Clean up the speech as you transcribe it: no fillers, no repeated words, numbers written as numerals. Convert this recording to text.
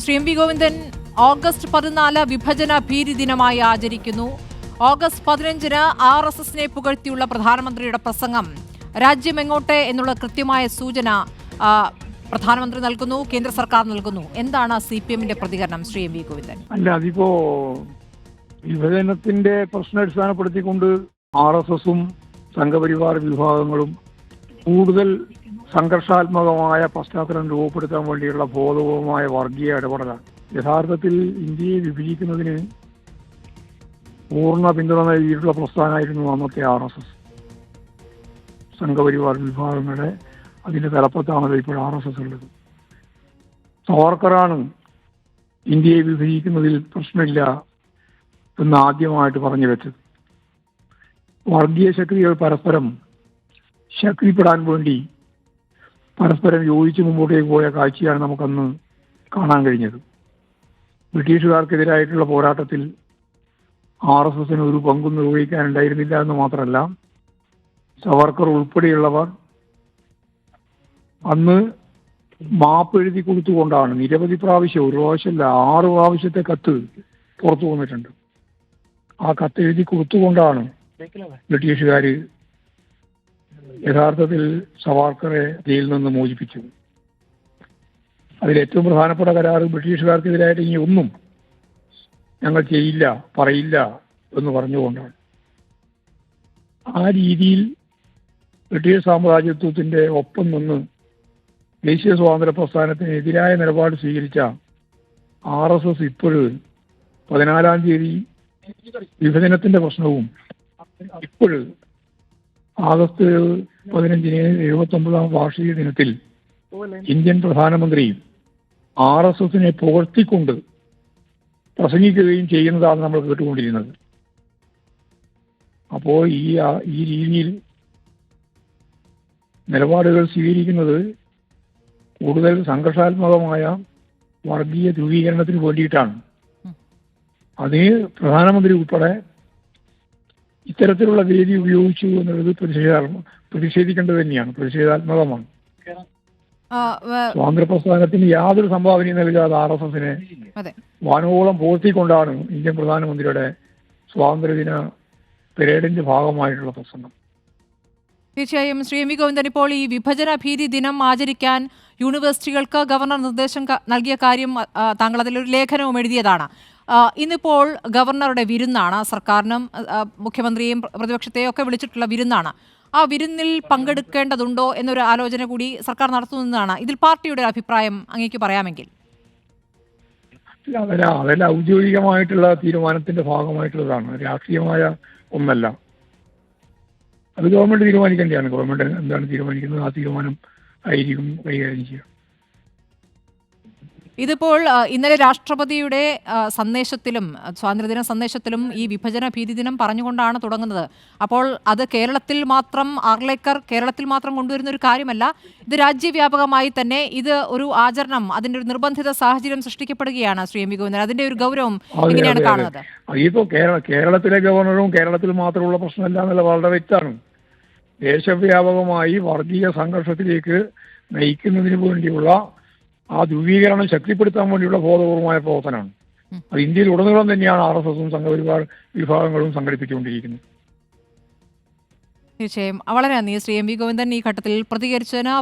Shri M V Govindan, August 14 വിഭജന ഭീതി ദിനമായി ആചരിക്കുന്നു. ഓഗസ്റ്റ് 15-ന് RSSനെ പുകഴ്ത്തിയുള്ള പ്രധാനമന്ത്രിയുടെ പ്രസംഗം രാജ്യമെങ്ങോട്ട് എന്നുള്ള കൃത്യമായ സൂചന പ്രധാനമന്ത്രി നൽകുന്നു, കേന്ദ്ര സർക്കാർ നൽകുന്നു. എന്താണ് CPM-ന്റെ പ്രതികരണം, ശ്രീ എം വി ഗോവിന്ദൻ? അല്ല, അതിപ്പോ വിഭജനത്തിന്റെ പ്രശ്നം അടിസ്ഥാനപ്പെടുത്തിക്കൊണ്ട് RSSും സംഘപരിവാർ വിഭാഗങ്ങളും കൂടുതൽ സംഘർഷാത്മകമായ പശ്ചാത്തലം രൂപപ്പെടുത്താൻ വേണ്ടിയുള്ള ബോധപൂർവമായ വർഗീയ ഇടപെടലാണ്. യഥാർത്ഥത്തിൽ ഇന്ത്യയെ വിഭജിക്കുന്നതിന് പൂർണ്ണ പിന്തുണ നൽകിയിട്ടുള്ള പ്രസ്ഥാനമായിരുന്നു അന്നത്തെ RSS. സംഘപരിവാർ വിഭാഗങ്ങളുടെ അതിന്റെ തലപ്പത്താണല്ലോ ഇപ്പോൾ RSS ഉള്ളത്. സവർക്കറാണ് ഇന്ത്യയെ വിഭജിക്കുന്നതിൽ പ്രശ്നമില്ല എന്ന് ആദ്യമായിട്ട് പറഞ്ഞു വെച്ചത്. വർഗീയ ശക്തികൾ പരസ്പരം ശക്തിപ്പെടാൻ വേണ്ടി പരസ്പരം യോജിച്ച് മുമ്പോട്ടേക്ക് പോയ കാഴ്ചയാണ് നമുക്കന്ന് കാണാൻ കഴിഞ്ഞത്. ബ്രിട്ടീഷുകാർക്കെതിരായിട്ടുള്ള പോരാട്ടത്തിൽ RSSന് ഒരു പങ്കും നിർവഹിക്കാനുണ്ടായിരുന്നില്ല എന്ന് മാത്രമല്ല, സവർക്കർ ഉൾപ്പെടെയുള്ളവർ അന്ന് മാപ്പ് എഴുതി കൊടുത്തുകൊണ്ടാണ് നിരവധി പ്രാവശ്യം, ഒരു പ്രാവശ്യമല്ല 6 പ്രാവശ്യത്തെ കത്ത് പുറത്തു വന്നിട്ടുണ്ട്. ആ കത്ത് എഴുതി കൊടുത്തുകൊണ്ടാണ് ബ്രിട്ടീഷുകാർ യഥാർത്ഥത്തിൽ സവർക്കറെ ജയിലിൽ നിന്ന് മോചിപ്പിച്ചത്. അതിലേറ്റവും പ്രധാനപ്പെട്ട കരാർ ബ്രിട്ടീഷുകാർക്കെതിരായിട്ട് ഇനി ഒന്നും ഞങ്ങൾ ചെയ്യില്ല, പറയില്ല എന്ന് പറഞ്ഞുകൊണ്ടാണ്. ആ രീതിയിൽ ബ്രിട്ടീഷ് സാമ്രാജ്യത്വത്തിന്റെ ഒപ്പം നിന്ന് ദേശീയ സ്വാതന്ത്ര്യ പ്രസ്ഥാനത്തിന് എതിരായ നിലപാട് സ്വീകരിച്ച RSS ഇപ്പോഴും 14-ാം തീയതി വിഭജനത്തിന്റെ പ്രശ്നവും ഇപ്പോഴും ആഗസ്റ്റ് 15-ന് 79-ാം വാർഷിക ദിനത്തിൽ ഇന്ത്യൻ പ്രധാനമന്ത്രി RSSനെ പുകഴ്ത്തിക്കൊണ്ട് പ്രസംഗിക്കുകയും ചെയ്യുന്നതാണ് നമ്മൾ കേട്ടുകൊണ്ടിരുന്നത്. അപ്പോൾ ഈ രീതിയിൽ നിലപാടുകൾ സ്വീകരിക്കുന്നത് കൂടുതൽ സംഘർഷാത്മകമായ വർഗീയ ധ്രുവീകരണത്തിന് വേണ്ടിയിട്ടാണ്. അതിന് പ്രധാനമന്ത്രി ഉൾപ്പെടെ ഇത്തരത്തിലുള്ള വേദി ഉപയോഗിച്ചു എന്നുള്ളത് പ്രതിഷേധിക്കേണ്ടത് തന്നെയാണ്, പ്രതിഷേധാത്മകമാണ്. സ്വാതന്ത്ര്യ പ്രസ്ഥാനത്തിന് യാതൊരു സംഭാവനയും നൽകാതെ RSSനെ വാനോളം പൂർത്തിക്കൊണ്ടാണ് ഇന്ത്യൻ പ്രധാനമന്ത്രിയുടെ സ്വാതന്ത്ര്യദിന പരേഡിന്റെ ഭാഗമായിട്ടുള്ള പ്രസംഗം. തീർച്ചയായും ശ്രീ എം വി ഗോവിന്ദൻ, ഇപ്പോൾ ഈ വിഭജന ഭീതി ദിനം ആചരിക്കാൻ യൂണിവേഴ്സിറ്റികൾക്ക് ഗവർണർ നിർദ്ദേശം നൽകിയ കാര്യം താങ്കൾ അതിലൊരു ലേഖനവും എഴുതിയതാണ്. ഇന്നിപ്പോൾ ഗവർണറുടെ വിരുന്നാണ്, സർക്കാരിനും മുഖ്യമന്ത്രിയെയും പ്രതിപക്ഷത്തെയും ഒക്കെ വിളിച്ചിട്ടുള്ള വിരുന്നാണ്. ആ വിരുന്നിൽ പങ്കെടുക്കേണ്ടതുണ്ടോ എന്നൊരു ആലോചന കൂടി സർക്കാർ നടത്തുന്നതാണ്. ഇതിൽ പാർട്ടിയുടെ അഭിപ്രായം അങ്ങേക്ക് പറയാമെങ്കിൽ. അതെല്ലാം ഔദ്യോഗികമായിട്ടുള്ള തീരുമാനത്തിന്റെ ഭാഗമായിട്ടുള്ളതാണ്, രാഷ്ട്രീയമായ ഒന്നല്ല. അത് ഗവൺമെന്റ് തീരുമാനിക്കേണ്ടതാണ്. ഗവൺമെന്റ് എന്താണ് തീരുമാനിക്കുന്നത് ആ തീരുമാനം ആയിരിക്കും കൈകാര്യം ചെയ്യുക. ഇതിപ്പോൾ ഇന്നലെ രാഷ്ട്രപതിയുടെ സന്ദേശത്തിലും സ്വാതന്ത്ര്യദിന സന്ദേശത്തിലും ഈ വിഭജന ഭീതി ദിനം പറഞ്ഞുകൊണ്ടാണ് തുടങ്ങുന്നത്. അപ്പോൾ അത് കേരളത്തിൽ മാത്രം കേരളത്തിൽ മാത്രം കൊണ്ടുവരുന്ന ഒരു കാര്യമല്ല. ഇത് രാജ്യവ്യാപകമായി തന്നെ ഇത് ഒരു ആചരണം, അതിന്റെ ഒരു നിർബന്ധിത സാഹചര്യം സൃഷ്ടിക്കപ്പെടുകയാണ്. ശ്രീ എം വി ഗോവിന്ദൻ, അതിന്റെ ഒരു ഗൗരവം എങ്ങനെയാണ് കാണുന്നത്? ഇതിപ്പോ കേരളത്തിലെ ഗവർണറും കേരളത്തിൽ മാത്രമുള്ള പ്രശ്നമല്ല എന്നുള്ള വളരെ വ്യക്തമാണ്. ദേശവ്യാപകമായി വർഗീയ സംഘർഷത്തിലേക്ക് നയിക്കുന്നതിന് വേണ്ടിയുള്ള ആ ധ്രുവീകരണം ശക്തിപ്പെടുത്താൻ വേണ്ടിയുള്ള ബോധപൂർവമായ പ്രവർത്തനമാണ്. അത് ഇന്ത്യയിൽ ഉടനീളം തന്നെയാണ് RSSും സംഘപരിവാർ വിഭാഗങ്ങളും സംഘടിപ്പിച്ചുകൊണ്ടിരിക്കുന്നത്. തീർച്ചയായും വളരെ നന്ദി ശ്രീ എം വി ഗോവിന്ദൻ ഈ ഘട്ടത്തിൽ പ്രതികരിച്ചതിന്.